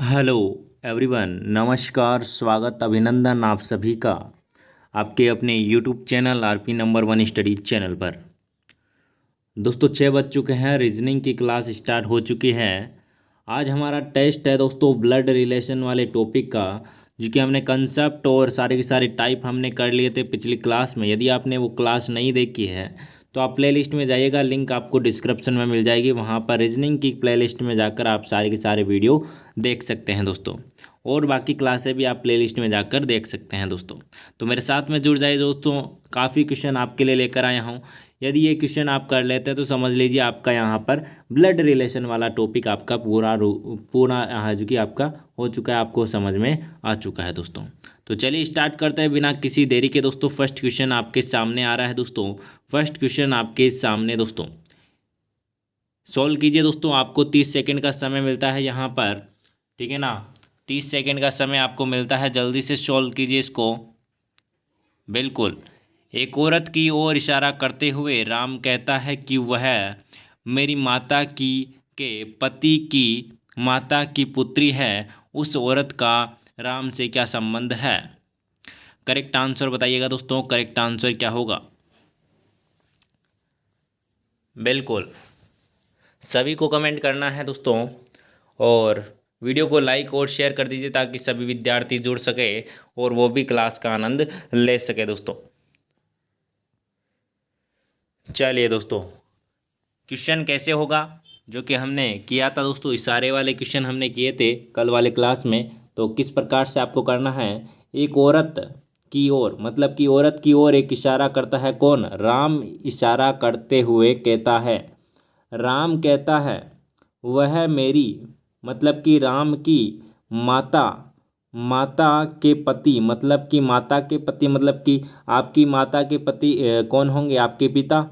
Hello everyone, नमस्कार, स्वागत, अभिनंदन आप सभी का आपके अपने YouTube channel RP number one studies channel पर। दोस्तों 6 बज चुके हैं, रीजनिंग की क्लास स्टार्ट हो चुकी है। आज हमारा टेस्ट है दोस्तों ब्लड रिलेशन वाले टॉपिक का, जो कि हमने कंसेप्ट और सारे के सारे टाइप हमने कर लिए थे पिछली क्लास में। यदि आपने वो क्लास नहीं देखी है तो आप प्लेलिस्ट में जाइएगा, लिंक आपको डिस्क्रिप्शन में मिल जाएगी। वहाँ पर रीजनिंग की प्लेलिस्ट में जाकर आप सारे के सारे वीडियो देख सकते हैं दोस्तों, और बाकी क्लासें भी आप प्लेलिस्ट में जाकर देख सकते हैं दोस्तों। तो मेरे साथ में जुड़ जाइए दोस्तों, काफ़ी क्वेश्चन आपके लिए लेकर आया हूँ। यदि ये क्वेश्चन आप कर लेते हैं तो समझ लीजिए आपका यहाँ पर ब्लड रिलेशन वाला टॉपिक आपका पूरा यहाँ जो कि आपका हो चुका है, आपको समझ में आ चुका है दोस्तों। तो चलिए स्टार्ट करते हैं बिना किसी देरी के दोस्तों। फर्स्ट क्वेश्चन आपके सामने आ रहा है दोस्तों। फर्स्ट क्वेश्चन आपके सामने दोस्तों, सॉल्व कीजिए दोस्तों। आपको 30 सेकंड का समय मिलता है यहाँ पर, ठीक है ना। 30 सेकंड का समय आपको मिलता है, जल्दी से सॉल्व कीजिए इसको। बिल्कुल। एक औरत की ओर इशारा करते हुए राम कहता है कि वह मेरी माता की के पति की माता की पुत्री है। उस औरत का राम से क्या संबंध है? करेक्ट आंसर बताइएगा दोस्तों, करेक्ट आंसर क्या होगा? बिल्कुल, सभी को कमेंट करना है दोस्तों, और वीडियो को लाइक और शेयर कर दीजिए ताकि सभी विद्यार्थी जुड़ सके और वो भी क्लास का आनंद ले सके दोस्तों। चलिए दोस्तों, क्वेश्चन कैसे होगा जो कि हमने किया था दोस्तों, इशारे वाले क्वेश्चन हमने किए थे कल वाले क्लास में। तो किस प्रकार से आपको करना है, एक औरत की ओर, मतलब कि औरत की ओर एक इशारा करता है कौन? राम इशारा करते हुए कहता है, राम कहता है वह मेरी, मतलब कि राम की माता, माता के पति, मतलब कि माता के पति, मतलब कि आपकी माता के पति कौन होंगे? आपके पिता,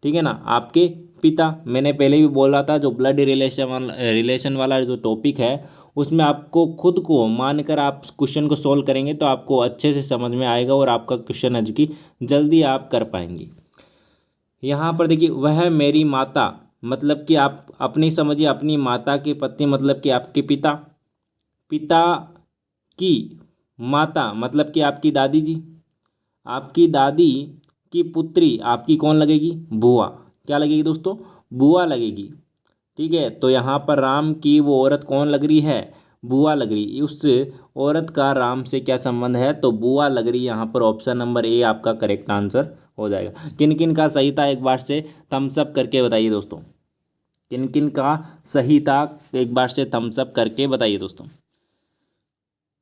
ठीक है ना, आपके पिता। मैंने पहले भी बोला था जो ब्लड रिलेशन वाला जो टॉपिक है उसमें आपको खुद को मानकर आप क्वेश्चन को सोल्व करेंगे तो आपको अच्छे से समझ में आएगा और आपका क्वेश्चन है जो कि जल्दी आप कर पाएंगे। यहाँ पर देखिए, वह मेरी माता, मतलब कि आप अपनी समझिए, अपनी माता के पति मतलब कि आपके पिता, पिता की माता मतलब कि आपकी दादी जी, आपकी दादी की पुत्री आपकी कौन लगेगी? बुआ। क्या लगेगी दोस्तों? बुआ लगेगी। ठीक है, तो यहाँ पर राम की वो औरत कौन लग रही है? बुआ लग रही। उस औरत का राम से क्या संबंध है? तो बुआ लग रही। यहाँ पर ऑप्शन नंबर ए आपका करेक्ट आंसर हो जाएगा। किन किन का सही था एक बार से थम्स अप करके बताइए दोस्तों, किन किन का सही था एक बार से थम्स अप करके बताइए दोस्तों।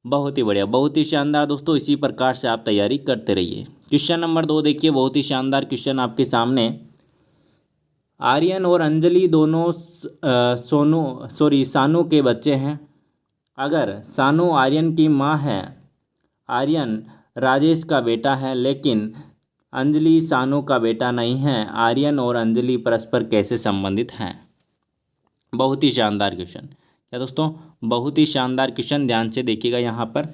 बहुत ही बढ़िया, बहुत ही शानदार दोस्तों, इसी प्रकार से आप तैयारी करते रहिए। क्वेश्चन नंबर 2 देखिए, बहुत ही शानदार क्वेश्चन आपके सामने। आर्यन और अंजलि दोनों सानू के बच्चे हैं। अगर सानू आर्यन की माँ है, आर्यन राजेश का बेटा है, लेकिन अंजलि सानू का बेटा नहीं है, आर्यन और अंजलि परस्पर कैसे संबंधित हैं? बहुत ही शानदार क्वेश्चन, क्या दोस्तों? बहुत ही शानदार क्वेश्चन, ध्यान से देखिएगा यहाँ पर।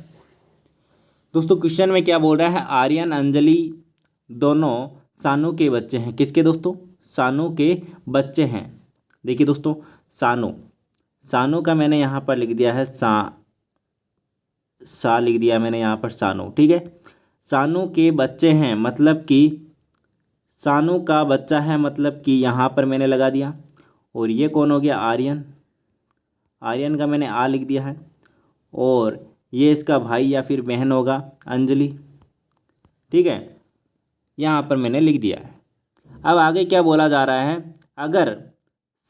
दोस्तों क्वेश्चन में क्या बोल रहा है? आर्यन अंजलि दोनों सानू के बच्चे हैं। किसके दोस्तों? सानू के बच्चे हैं। देखिए दोस्तों, सानू, सानू का मैंने यहाँ पर लिख दिया है सा लिख दिया मैंने यहाँ पर सानू, ठीक है। सानू के बच्चे हैं मतलब कि सानू का बच्चा है, मतलब कि यहाँ पर मैंने लगा दिया। और ये कौन हो गया? आर्यन, आर्यन का मैंने आ लिख दिया है। और ये इसका भाई या फिर बहन होगा अंजलि, ठीक है, यहाँ पर मैंने लिख दिया है। अब आगे क्या बोला जा रहा है? अगर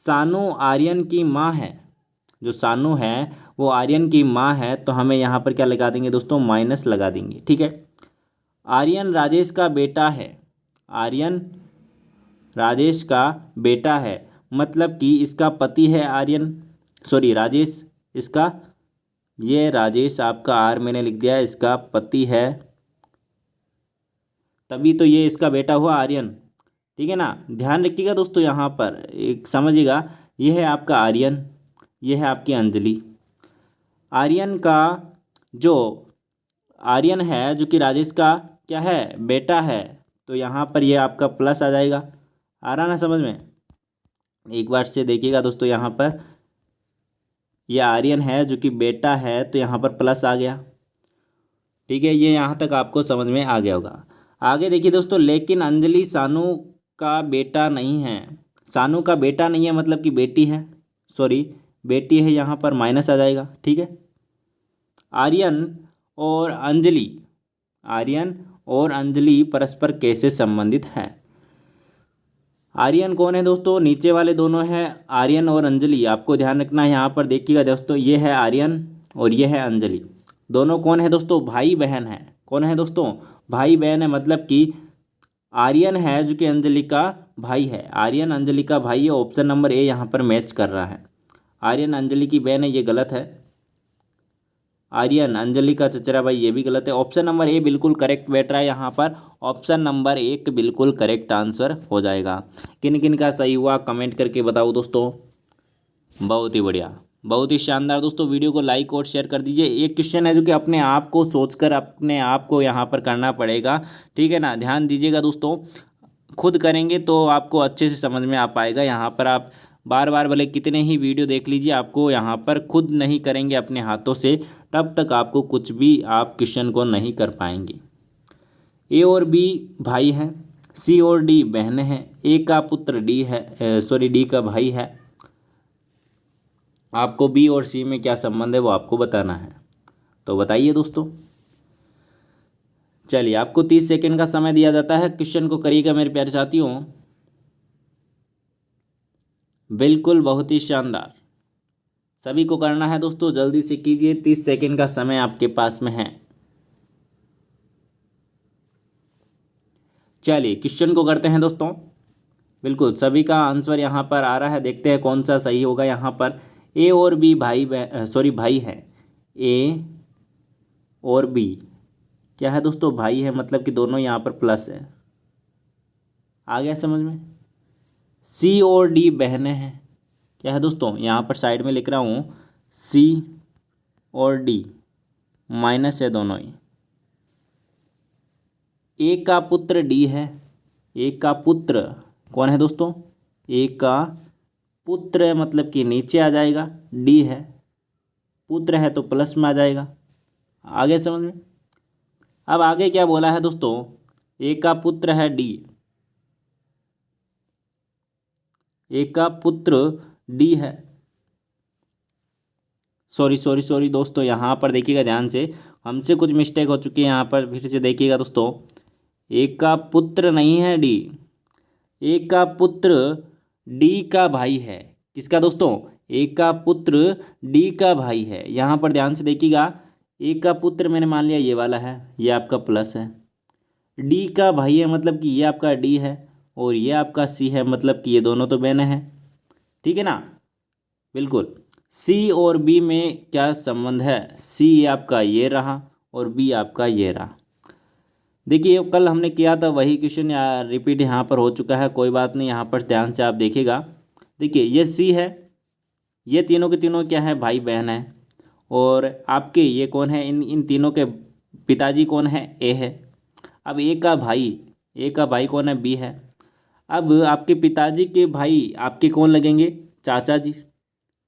सानू आर्यन की माँ है, जो सानू है वो आर्यन की माँ है, तो हमें यहाँ पर क्या लगा देंगे दोस्तों? माइनस लगा देंगे, ठीक है। आर्यन राजेश का बेटा है, आर्यन राजेश का बेटा है, मतलब कि इसका पति है आर्यन, सॉरी राजेश, इसका, ये राजेश आपका आर मैंने लिख दिया है, इसका पति है, तभी तो ये इसका बेटा हुआ आर्यन, ठीक है ना। ध्यान रखिएगा दोस्तों, यहाँ पर एक समझिएगा, ये है आपका आर्यन, ये है आपकी अंजलि। आर्यन का जो आर्यन है जो कि राजेश का क्या है? बेटा है, तो यहाँ पर ये आपका प्लस आ जाएगा। आ रहा ना समझ में? एक बार से देखिएगा दोस्तों यहाँ पर, ये आर्यन है जो कि बेटा है, तो यहाँ पर प्लस आ गया। ठीक है, ये यहाँ तक आपको समझ में आ गया होगा। आगे देखिए दोस्तों, लेकिन अंजलि सानू का बेटा नहीं है। सानू का बेटा नहीं है मतलब कि बेटी है, सॉरी बेटी है, यहाँ पर माइनस आ जाएगा। ठीक है, आर्यन और अंजलि, आर्यन और अंजलि परस्पर कैसे संबंधित हैं? आर्यन कौन है दोस्तों? नीचे वाले दोनों हैं आर्यन और अंजलि। आपको ध्यान रखना है, यहाँ पर देखिएगा दोस्तों, ये है आर्यन और ये है अंजलि। दोनों कौन है दोस्तों? भाई बहन है। कौन है दोस्तों? भाई बहन है, मतलब कि आर्यन है जो कि अंजलि का भाई है। आर्यन अंजलि का भाई है। ऑप्शन नंबर ए यहाँ पर मैच कर रहा है। आर्यन अंजलि की बहन है, ये गलत है। आर्यन अंजलि का चचेरा भाई, ये भी गलत है। ऑप्शन नंबर ए बिल्कुल करेक्ट बैठ रहा है यहाँ पर। ऑप्शन नंबर एक बिल्कुल करेक्ट आंसर हो जाएगा। किन किन का सही हुआ कमेंट करके बताओ दोस्तों। बहुत ही बढ़िया, बहुत ही शानदार दोस्तों। वीडियो को लाइक और शेयर कर दीजिए। एक क्वेश्चन है जो कि अपने आप को सोचकर अपने आप को यहाँ पर करना पड़ेगा। ठीक है ना, ध्यान दीजिएगा दोस्तों। खुद करेंगे तो आपको अच्छे से समझ में आ पाएगा। यहाँ पर आप बार बार भले कितने ही वीडियो देख लीजिए, आपको यहाँ पर खुद नहीं करेंगे अपने हाथों से, तब तक आपको कुछ भी आप क्वेश्चन को नहीं कर पाएंगे। ए और बी भाई हैं, सी और डी बहन हैं, ए का पुत्र डी है, सॉरी डी का भाई है। आपको बी और सी में क्या संबंध है वो आपको बताना है, तो बताइए दोस्तों। चलिए, आपको 30 सेकंड का समय दिया जाता है। क्वेश्चन को करिएगा मेरे प्यारे साथियों। बिल्कुल, बहुत ही शानदार। सभी को करना है दोस्तों, जल्दी से कीजिए। 30 सेकंड का समय आपके पास में है। चलिए क्वेश्चन को करते हैं दोस्तों। बिल्कुल सभी का आंसर यहाँ पर आ रहा है, देखते हैं कौन सा सही होगा। यहाँ पर ए और बी भाई है। ए और बी क्या है दोस्तों? भाई है, मतलब कि दोनों यहाँ पर प्लस है। आ गया समझ में? सी और डी बहनें हैं। क्या है दोस्तों? यहाँ पर साइड में लिख रहा हूँ, सी और डी माइनस है दोनों ही। ए का पुत्र डी है। ए का पुत्र कौन है दोस्तों? ए का पुत्र मतलब कि नीचे आ जाएगा, डी है, पुत्र है तो प्लस में आ जाएगा। आगे समझ में? अब आगे क्या बोला है दोस्तों? ए का पुत्र है डी, ए का पुत्र डी है। सॉरी दोस्तों, यहाँ पर देखिएगा ध्यान से, हमसे कुछ मिस्टेक हो चुकी है। यहाँ पर फिर से देखिएगा दोस्तों, ए का पुत्र नहीं है डी, ए का पुत्र डी का भाई है। किसका दोस्तों? ए का पुत्र डी का भाई है। यहाँ पर ध्यान से देखिएगा, ए का पुत्र मैंने मान लिया ये वाला है, ये आपका प्लस है। डी का भाई है मतलब कि ये आपका डी है, और ये आपका सी है, मतलब कि ये दोनों तो बहनें हैं। ठीक है ना? बिल्कुल। सी और बी में क्या संबंध है? सी आपका ये रहा और बी आपका ये रहा। देखिए कल हमने किया था वही क्वेश्चन रिपीट यहाँ पर हो चुका है, कोई बात नहीं। यहाँ पर ध्यान से आप देखिएगा। देखिए ये सी है, ये तीनों के तीनों क्या है? भाई बहन है। और आपके ये कौन है? इन तीनों के पिताजी कौन है? ए है। अब ए का भाई कौन है? बी है। अब आपके पिताजी के भाई आपके कौन लगेंगे? चाचा जी।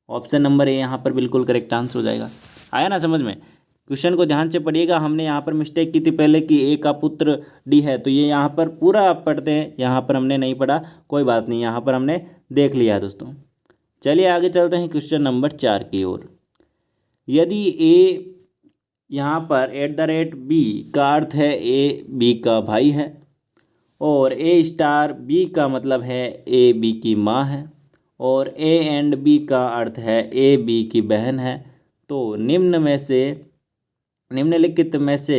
ऑप्शन नंबर ए यहाँ पर बिल्कुल करेक्ट आंसर हो जाएगा। आया ना समझ में? क्वेश्चन को ध्यान से पढ़िएगा। हमने यहाँ पर मिस्टेक की थी पहले कि ए का पुत्र डी है, तो ये यहाँ पर पूरा आप पढ़ते हैं, यहाँ पर हमने नहीं पढ़ा, कोई बात नहीं, यहाँ पर हमने देख लिया है दोस्तों। चलिए आगे चलते हैं क्वेश्चन नंबर 4 की ओर। यदि ए यहाँ पर @ बी का अर्थ है ए बी का भाई है, और A* बी का मतलब है ए बी की माँ है, और A एंड बी का अर्थ है ए बी की बहन है, तो निम्नलिखित में से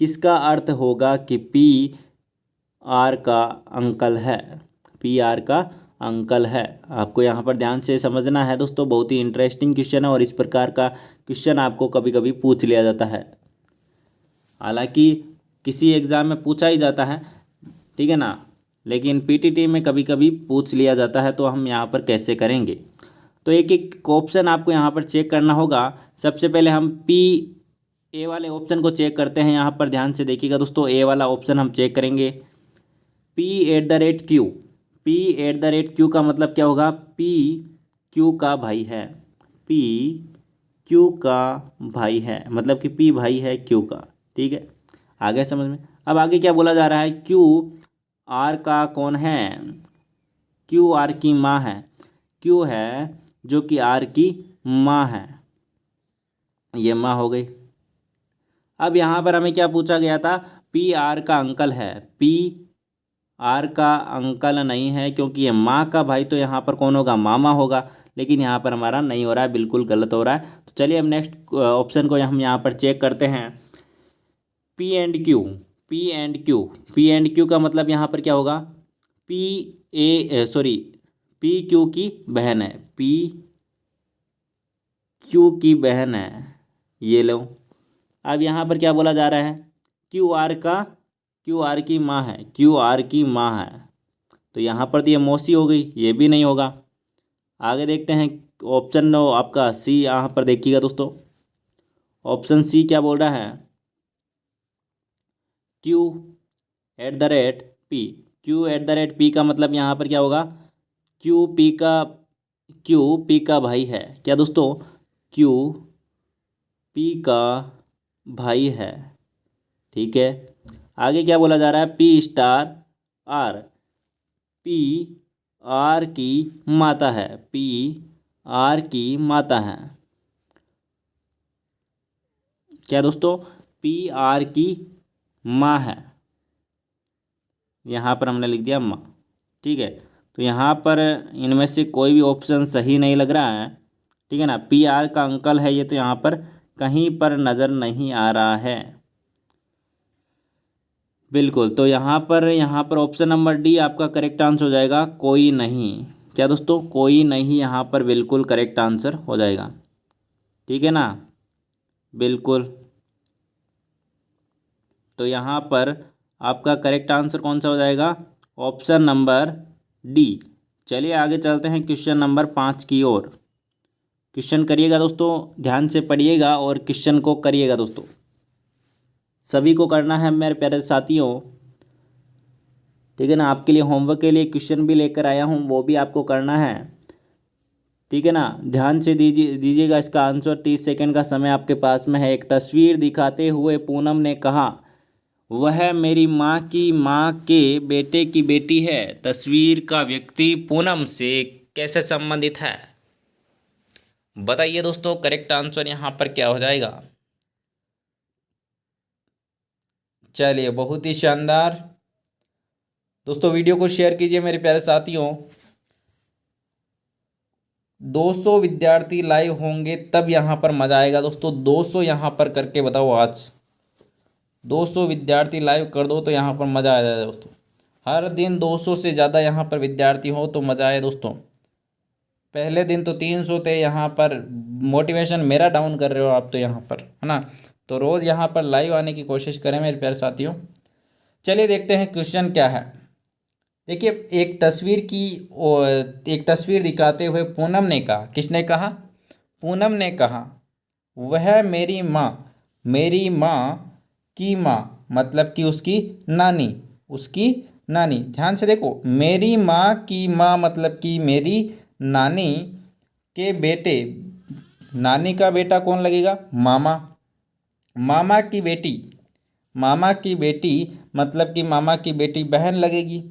किसका अर्थ होगा कि PR का अंकल है? PR का अंकल है। आपको यहाँ पर ध्यान से समझना है दोस्तों, बहुत ही इंटरेस्टिंग क्वेश्चन है, और इस प्रकार का क्वेश्चन आपको कभी कभी पूछ लिया जाता है। हालांकि किसी एग्ज़ाम में पूछा ही जाता है, ठीक है ना, लेकिन PTT में कभी कभी पूछ लिया जाता है, तो हम यहाँ पर कैसे करेंगे? तो एक एक ऑप्शन आपको यहाँ पर चेक करना होगा। सबसे पहले हम ए वाले ऑप्शन को चेक करते हैं। यहाँ पर ध्यान से देखिएगा दोस्तों, ए वाला ऑप्शन हम चेक करेंगे। P@Q, P@Q का मतलब क्या होगा? P Q का भाई है, P क्यू का भाई है, मतलब कि पी भाई है क्यू का। ठीक है, आगे समझ में। अब आगे क्या बोला जा रहा है, क्यू आर का कौन है, क्यू आर की माँ है, क्यू है जो कि आर की माँ है, ये माँ हो गई। अब यहाँ पर हमें क्या पूछा गया था, पी आर का अंकल है, पी आर का अंकल नहीं है क्योंकि ये माँ का भाई, तो यहाँ पर कौन होगा, मामा होगा। लेकिन यहाँ पर हमारा नहीं हो रहा है, बिल्कुल गलत हो रहा है। तो चलिए अब नेक्स्ट ऑप्शन को हम यहाँ पर चेक करते हैं। P and Q, P and Q, P and Q का मतलब यहाँ पर क्या होगा, P A sorry P Q की बहन है, पी क्यू की बहन है, ये लो। अब यहाँ पर क्या बोला जा रहा है, क्यू आर की माँ है, क्यू आर की माँ है, तो यहाँ पर तो ये मौसी हो गई, ये भी नहीं होगा। आगे देखते हैं ऑप्शन नो आपका सी, यहाँ पर देखिएगा दोस्तों, ऑप्शन सी क्या बोल रहा है, Q at the rate P, Q at the rate P का मतलब यहाँ पर क्या होगा, क्यू पी का, क्यू पी का भाई है क्या दोस्तों, क्यू पी का भाई है। ठीक है, आगे क्या बोला जा रहा है, P star R, P R की माता है, पी आर की माता है क्या दोस्तों, पी आर की माँ है, यहाँ पर हमने लिख दिया माँ। ठीक है, तो यहाँ पर इनमें से कोई भी ऑप्शन सही नहीं लग रहा है। ठीक है ना, पी आर का अंकल है ये, तो यहाँ पर कहीं पर नज़र नहीं आ रहा है बिल्कुल। तो यहाँ पर ऑप्शन नंबर डी आपका करेक्ट आंसर हो जाएगा, कोई नहीं। क्या दोस्तों, कोई नहीं यहाँ पर बिल्कुल करेक्ट आंसर हो जाएगा। ठीक है ना, बिल्कुल। तो यहाँ पर आपका करेक्ट आंसर कौन सा हो जाएगा, ऑप्शन नंबर डी। चलिए आगे चलते हैं क्वेश्चन नंबर 5 की ओर। क्वेश्चन करिएगा दोस्तों, ध्यान से पढ़िएगा और क्वेश्चन को करिएगा दोस्तों, सभी को करना है मेरे प्यारे साथियों। ठीक है ना, आपके लिए होमवर्क के लिए क्वेश्चन भी लेकर आया हूँ, वो भी आपको करना है। ठीक है ना, ध्यान से दीजिएगा इसका आंसर। 30 सेकंड का समय आपके पास में है। एक तस्वीर दिखाते हुए पूनम ने कहा, वह मेरी माँ की माँ के बेटे की बेटी है। तस्वीर का व्यक्ति पूनम से कैसे संबंधित है, बताइए दोस्तों। करेक्ट आंसर यहाँ पर क्या हो जाएगा। चलिए, बहुत ही शानदार दोस्तों, वीडियो को शेयर कीजिए मेरे प्यारे साथियों। 200 विद्यार्थी लाइव होंगे तब यहाँ पर मज़ा आएगा दोस्तों। 200 यहाँ पर करके बताओ, आज 200 विद्यार्थी लाइव कर दो तो यहाँ पर मज़ा आ जाएगा दोस्तों। हर दिन 200 से ज़्यादा यहाँ पर विद्यार्थी हो तो मज़ा आए दोस्तों। पहले दिन तो 300 थे, यहाँ पर मोटिवेशन मेरा डाउन कर रहे हो आप तो यहाँ पर, है ना। तो रोज़ यहाँ पर लाइव आने की कोशिश करें मेरे प्यारे साथियों। चलिए देखते हैं क्वेश्चन क्या है। देखिए, एक तस्वीर दिखाते हुए पूनम ने कहा, किसने कहा, पूनम ने कहा, वह मेरी माँ की माँ, मतलब कि उसकी नानी। ध्यान से देखो, मेरी माँ की माँ मतलब कि मेरी नानी के बेटे, नानी का बेटा कौन लगेगा, मामा। मामा की बेटी मतलब कि मामा की बेटी बहन लगेगी।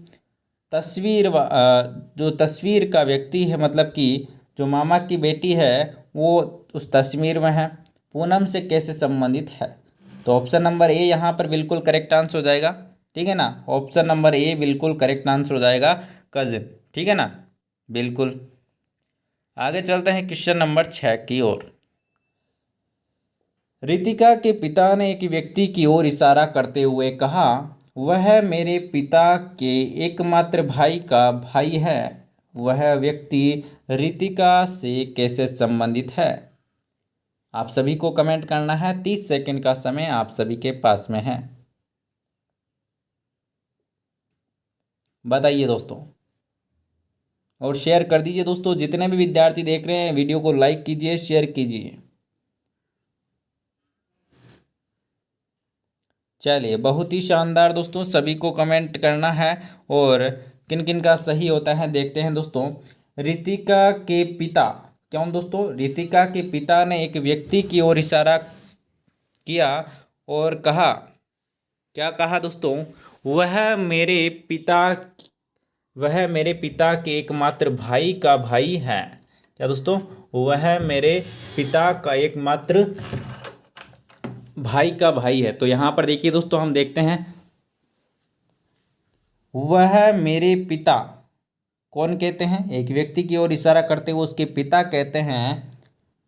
जो तस्वीर का व्यक्ति है, मतलब कि जो मामा की बेटी है, वो उस तस्वीर में है, पूनम से कैसे संबंधित है। तो ऑप्शन नंबर ए यहाँ पर बिल्कुल करेक्ट आंसर हो जाएगा। ठीक है ना, ऑप्शन नंबर ए बिल्कुल करेक्ट आंसर हो जाएगा, कजिन। ठीक है ना, बिल्कुल। आगे चलते हैं क्वेश्चन नंबर 6 की ओर। रितिका के पिता ने एक व्यक्ति की ओर इशारा करते हुए कहा, वह मेरे पिता के एकमात्र भाई का भाई है। वह व्यक्ति रितिका से कैसे संबंधित है। आप सभी को कमेंट करना है। 30 सेकंड का समय आप सभी के पास में है, बताइए दोस्तों। और शेयर कर दीजिए दोस्तों, जितने भी विद्यार्थी देख रहे हैं वीडियो को लाइक कीजिए, शेयर कीजिए। चलिए, बहुत ही शानदार दोस्तों, सभी को कमेंट करना है। और किन किन का सही होता है देखते हैं दोस्तों। रितिका के पिता कौन दोस्तों, रितिका के पिता ने एक व्यक्ति की ओर इशारा किया और कहा, क्या कहा दोस्तों, वह मेरे पिता वह मेरे पिता के एकमात्र भाई का भाई है। क्या दोस्तों, वह मेरे पिता का एकमात्र भाई का भाई है। तो यहाँ पर देखिए दोस्तों, हम देखते हैं, वह मेरे पिता कौन कहते हैं, एक व्यक्ति की ओर इशारा करते हुए उसके पिता कहते हैं,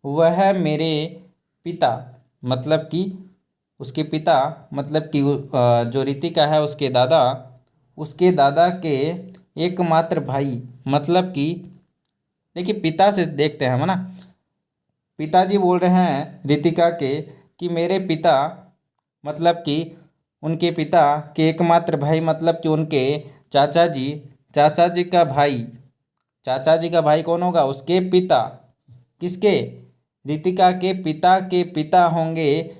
वह मेरे पिता मतलब कि उसके पिता मतलब कि जो रितिका है उसके दादा के एकमात्र भाई मतलब कि, देखिए पिता से देखते हैं हम ना, पिताजी बोल रहे हैं रितिका के कि मेरे पिता मतलब कि उनके पिता के एकमात्र भाई मतलब कि उनके चाचा जी चाचा जी का भाई चाचा जी का भाई कौन होगा, उसके पिता, किसके, रितिका के पिता होंगे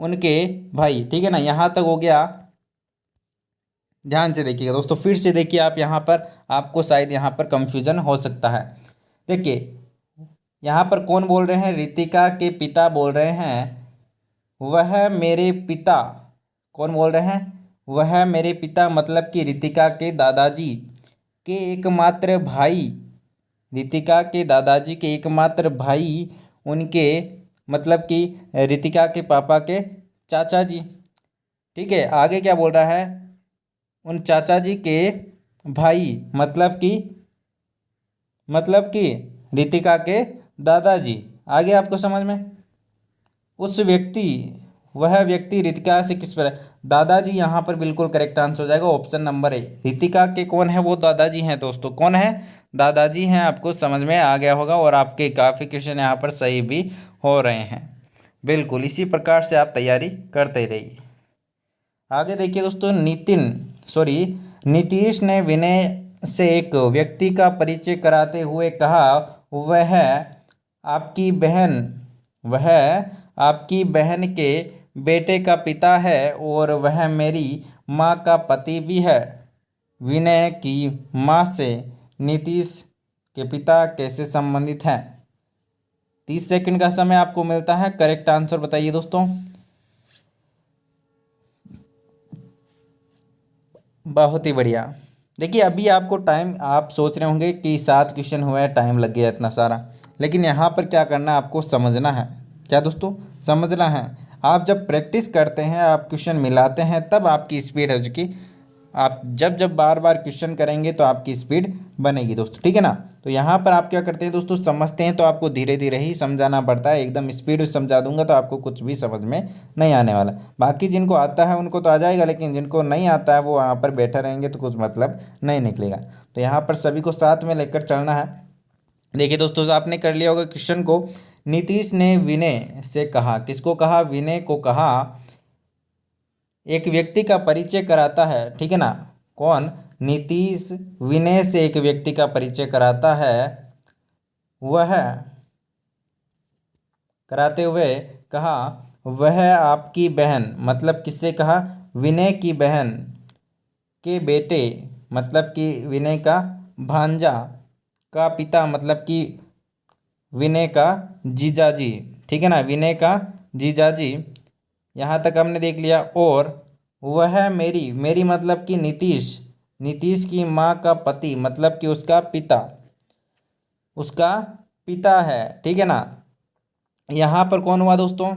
उनके भाई। ठीक है ना, यहाँ तक हो गया। ध्यान से देखिएगा दोस्तों, फिर से देखिए आप, यहाँ पर आपको शायद यहाँ पर कंफ्यूजन हो सकता है। देखिए यहाँ पर कौन बोल रहे हैं, रितिका के पिता बोल रहे हैं, वह मेरे पिता, कौन बोल रहे हैं, वह मेरे पिता मतलब कि रितिका के दादाजी के एकमात्र भाई, रितिका के दादाजी के एकमात्र भाई उनके मतलब कि रितिका के पापा के चाचा जी। ठीक है, आगे क्या बोल रहा है, उन चाचा जी के भाई मतलब कि रितिका के दादाजी। आगे आपको समझ में, उस व्यक्ति वह व्यक्ति रितिका से किस पर, दादाजी यहाँ पर बिल्कुल करेक्ट आंसर हो जाएगा, ऑप्शन नंबर ए। रितिका के कौन है, वो दादाजी हैं दोस्तों, कौन है, दादाजी हैं। आपको समझ में आ गया होगा और आपके काफ़ी क्वेश्चन यहाँ पर सही भी हो रहे हैं। बिल्कुल इसी प्रकार से आप तैयारी करते रहिए। आगे देखिए दोस्तों, नीतीश ने विनय से एक व्यक्ति का परिचय कराते हुए कहा, आपकी बहन वह आपकी बहन के बेटे का पिता है और वह मेरी माँ का पति भी है। विनय की माँ से नीतीश के पिता कैसे संबंधित हैं। 30 सेकंड का समय आपको मिलता है, करेक्ट आंसर बताइए दोस्तों। बहुत ही बढ़िया। देखिए अभी आपको टाइम, आप सोच रहे होंगे कि 7 क्वेश्चन हुआ है, टाइम लग गया इतना सारा, लेकिन यहाँ पर क्या करना है, आपको समझना है। क्या दोस्तों, समझना है। आप जब प्रैक्टिस करते हैं, आप क्वेश्चन मिलाते हैं, तब आपकी स्पीड है कि आप जब जब बार बार क्वेश्चन करेंगे तो आपकी स्पीड बनेगी दोस्तों। ठीक है ना, तो यहाँ पर आप क्या करते हैं दोस्तों, समझते हैं तो आपको धीरे धीरे ही समझाना पड़ता है। एकदम स्पीड में समझा दूंगा तो आपको कुछ भी समझ में नहीं आने वाला। बाकी जिनको आता है उनको तो आ जाएगा, लेकिन जिनको नहीं आता है वो वहाँ पर बैठे रहेंगे तो कुछ मतलब नहीं निकलेगा। तो यहाँ पर सभी को साथ में लेकर चलना है। देखिए दोस्तों, आपने कर लिया होगा क्वेश्चन को, नीतीश ने विनय से कहा, किसको कहा, विनय को कहा, एक व्यक्ति का परिचय कराता है। ठीक है ना, कौन, नीतीश विनय से एक व्यक्ति का परिचय कराता है, वह कराते हुए कहा, वह आपकी बहन मतलब किससे कहा, विनय की बहन के बेटे मतलब कि विनय का भांजा का पिता मतलब कि विनय का जीजाजी। ठीक है ना, विनय का जीजाजी, यहाँ तक हमने देख लिया। और वह मेरी मतलब कि नीतीश की माँ का पति मतलब कि उसका पिता है। ठीक है ना, यहाँ पर कौन हुआ दोस्तों,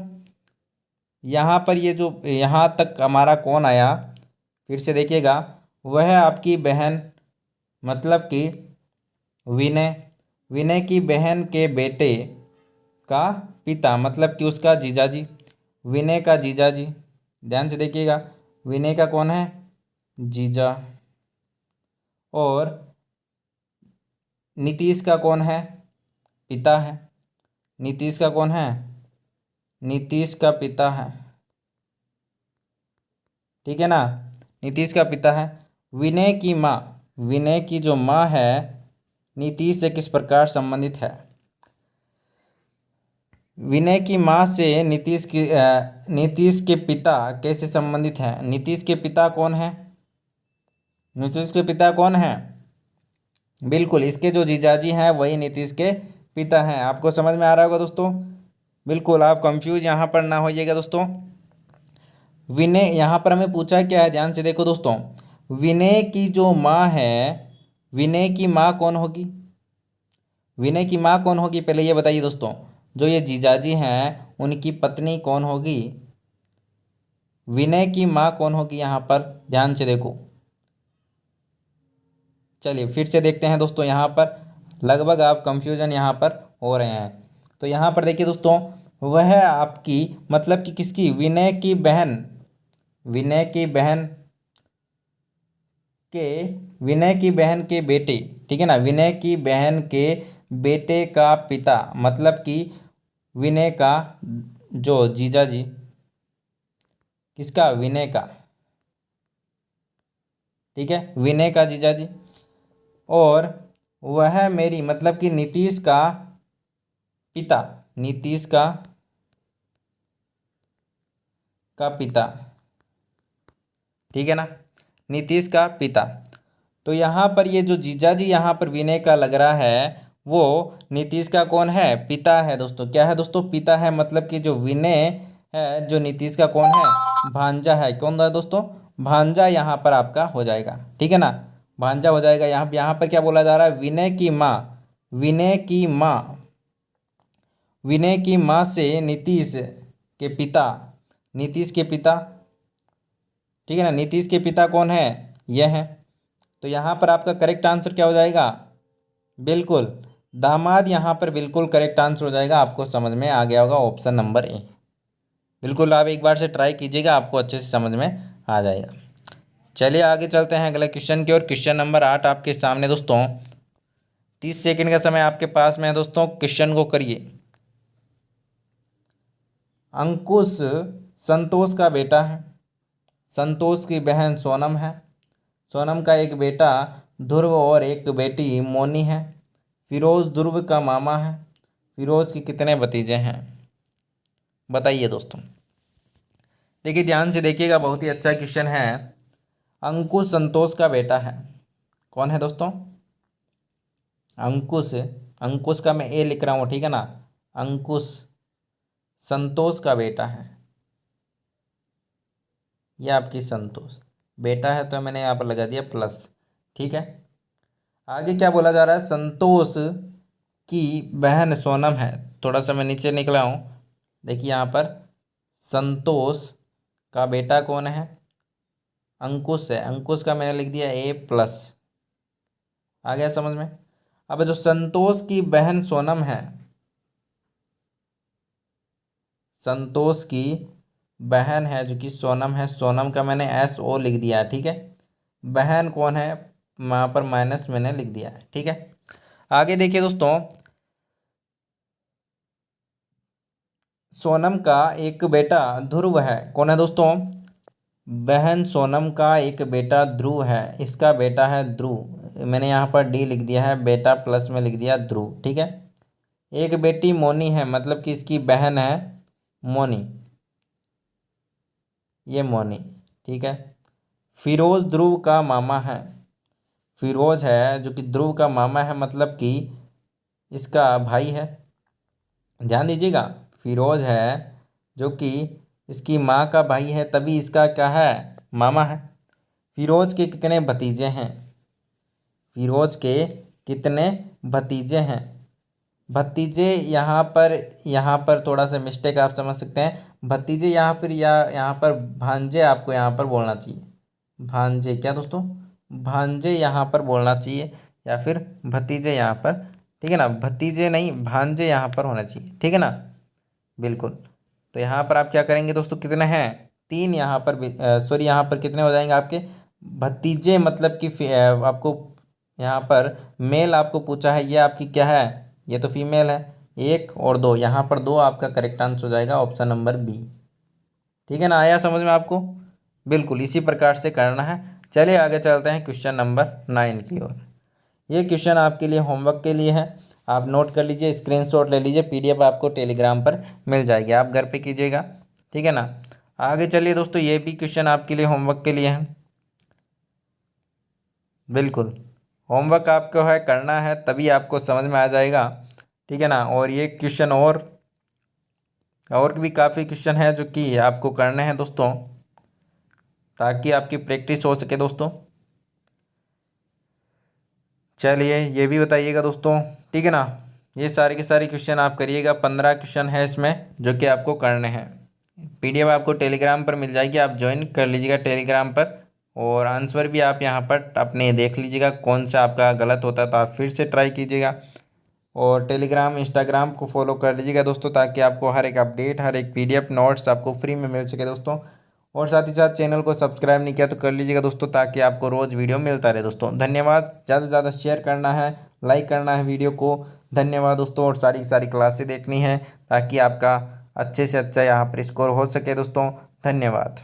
यहाँ पर ये जो यहाँ तक हमारा कौन आया, फिर से देखिएगा, वह आपकी बहन मतलब कि विनय की बहन के बेटे का पिता मतलब कि उसका जीजाजी, विनय का जीजाजी। ध्यान से देखिएगा, विनय का कौन है, जीजा। और नीतीश का कौन है, पिता है। नीतीश का कौन है, नीतीश का पिता है। ठीक है ना, नीतीश का पिता है। विनय की जो माँ है नीतीश से किस प्रकार संबंधित है, विनय की माँ से नीतीश के पिता कैसे संबंधित हैं। नीतीश के पिता कौन है, नीतीश के पिता कौन है, बिल्कुल इसके जो जीजाजी हैं वही नीतीश के पिता हैं। आपको समझ में आ रहा होगा दोस्तों। बिल्कुल, आप कंफ्यूज यहाँ पर ना होइएगा दोस्तों। विनय, यहाँ पर हमें पूछा क्या है, ध्यान से देखो दोस्तों। विनय की जो माँ है, विनय की माँ कौन होगी? विनय की माँ कौन होगी, पहले ये बताइए दोस्तों। जो ये जीजाजी हैं उनकी पत्नी कौन होगी? विनय की माँ कौन होगी यहाँ पर, ध्यान से देखो। चलिए फिर से देखते हैं दोस्तों। यहाँ पर लगभग आप कंफ्यूजन यहाँ पर हो रहे हैं। तो यहाँ पर देखिए दोस्तों, वह आपकी मतलब कि किसकी, विनय की बहन, विनय की बहन के, विनय की बहन के बेटे, ठीक है ना, विनय की बहन के बेटे का पिता, मतलब कि विनय का जो जीजा जी, किसका, विनय का, ठीक है, विनय का जीजा जी। और वह मेरी मतलब कि नीतीश का पिता, नीतीश का पिता, ठीक है ना, नीतीश का पिता। तो यहाँ पर ये जो जीजाजी यहाँ पर विनय का लग रहा है, वो नीतीश का कौन है, पिता है दोस्तों। क्या है दोस्तों, पिता है। मतलब कि जो विनय है, जो नीतीश का कौन है, भांजा है। कौन है दोस्तों, भांजा यहाँ पर आपका हो जाएगा, ठीक है ना, भांजा हो जाएगा। यहाँ पर क्या बोला जा रहा है, विनय की माँ, विनय की माँ, विनय की माँ से नीतीश के पिता, नीतीश के पिता, ठीक है ना, नीतीश के पिता कौन है, यह है। तो यहाँ पर आपका करेक्ट आंसर क्या हो जाएगा, बिल्कुल दामाद यहाँ पर बिल्कुल करेक्ट आंसर हो जाएगा। आपको समझ में आ गया होगा, ऑप्शन नंबर ए। बिल्कुल, आप एक बार से ट्राई कीजिएगा, आपको अच्छे से समझ में आ जाएगा। चलिए आगे चलते हैं अगले क्वेश्चन की ओर। क्वेश्चन नंबर 8 आपके सामने दोस्तों। 30 सेकंड का समय आपके पास में है दोस्तों, क्वेश्चन को करिए। अंकुश संतोष का बेटा है, संतोष की बहन सोनम है, सोनम का एक बेटा ध्रुव और एक बेटी मोनी है। फिरोज ध्रुव का मामा है। फिरोज के कितने भतीजे हैं, बताइए दोस्तों। देखिए ध्यान से देखिएगा, बहुत ही अच्छा क्वेश्चन है। अंकुश संतोष का बेटा है, कौन है दोस्तों, अंकुश, अंकुश का मैं ए लिख रहा हूँ, ठीक है ना, अंकुश संतोष का बेटा है। यह आपकी संतोष बेटा है, तो मैंने यहाँ पर लगा दिया प्लस, ठीक है। आगे क्या बोला जा रहा है, संतोष की बहन सोनम है। थोड़ा सा मैं नीचे निकला हूँ, देखिए यहाँ पर संतोष का बेटा कौन है, अंकुश है। अंकुश का मैंने लिख दिया ए प्लस, आ गया समझ में। अब जो संतोष की बहन सोनम है, संतोष की बहन है जो कि सोनम है, सोनम का मैंने एस ओ लिख दिया है, ठीक है। बहन कौन है, वहाँ पर माइनस मैंने लिख दिया है, ठीक है। आगे देखिए दोस्तों, सोनम का एक बेटा ध्रुव है, कौन है दोस्तों, बहन सोनम का एक बेटा ध्रुव है, इसका बेटा है ध्रुव। मैंने यहाँ पर डी लिख दिया है, बेटा प्लस में लिख दिया ध्रुव, ठीक है। एक बेटी मोनी है, मतलब कि इसकी बहन है मोनी, ये मोनी, ठीक है। फिरोज ध्रुव का मामा है, फिरोज है जो कि ध्रुव का मामा है, मतलब कि इसका भाई है। ध्यान दीजिएगा, फिरोज है जो कि इसकी माँ का भाई है, तभी इसका क्या है, मामा है। फिरोज के कितने भतीजे हैं, फिरोज के कितने भतीजे हैं। भतीजे यहाँ पर थोड़ा सा मिस्टेक आप समझ सकते हैं। भतीजे यहाँ फिर यहाँ पर भांजे आपको यहाँ पर बोलना चाहिए, भांजे, क्या दोस्तों, भांजे यहाँ पर बोलना चाहिए, या फिर भतीजे यहाँ पर, ठीक है ना, भतीजे नहीं भांजे यहाँ पर होना चाहिए, ठीक है ना, बिल्कुल। तो यहाँ पर आप क्या करेंगे दोस्तों, कितने हैं, 3 यहाँ पर, सॉरी यहाँ पर कितने हो जाएंगे आपके भतीजे, मतलब कि आपको यहाँ पर मेल आपको पूछा है, ये आपकी क्या है, ये तो फीमेल है। 1 और 2, यहाँ पर 2 आपका करेक्ट आंसर हो जाएगा, ऑप्शन नंबर बी, ठीक है ना, आया समझ में आपको। बिल्कुल इसी प्रकार से करना है। चलिए आगे चलते हैं क्वेश्चन नंबर 9 की ओर। ये क्वेश्चन आपके लिए होमवर्क के लिए है, आप नोट कर लीजिए, स्क्रीनशॉट ले लीजिए, पीडीएफ आपको टेलीग्राम पर मिल जाएगी, आप घर पे कीजिएगा, ठीक है ना। आगे चलिए दोस्तों, ये भी क्वेश्चन आपके लिए होमवर्क के लिए है। बिल्कुल होमवर्क आपको है करना है, तभी आपको समझ में आ जाएगा। ठीक है ना। और ये क्वेश्चन और भी काफ़ी क्वेश्चन है जो कि आपको करने हैं दोस्तों, ताकि आपकी प्रैक्टिस हो सके दोस्तों। चलिए ये भी बताइएगा दोस्तों, ठीक है ना। ये सारे के सारे क्वेश्चन आप करिएगा, 15 क्वेश्चन है इसमें जो कि आपको करने हैं। PDF आपको टेलीग्राम पर मिल जाएगी, आप ज्वाइन कर लीजिएगा टेलीग्राम पर। और आंसर भी आप यहाँ पर अपने देख लीजिएगा, कौन सा आपका गलत होता है तो आप फिर से ट्राई कीजिएगा। और टेलीग्राम इंस्टाग्राम को फॉलो कर लीजिएगा दोस्तों, ताकि आपको हर एक अपडेट, हर एक PDF नोट्स आपको फ्री में मिल सके दोस्तों। और साथ ही साथ चैनल को सब्सक्राइब नहीं किया तो कर लीजिएगा दोस्तों, ताकि आपको रोज़ वीडियो मिलता रहे दोस्तों। धन्यवाद। ज़्यादा से ज़्यादा शेयर करना है, लाइक करना है वीडियो को। धन्यवाद दोस्तों। और सारी की सारी क्लासें देखनी है, ताकि आपका अच्छे से अच्छा यहाँ पर स्कोर हो सके दोस्तों। धन्यवाद।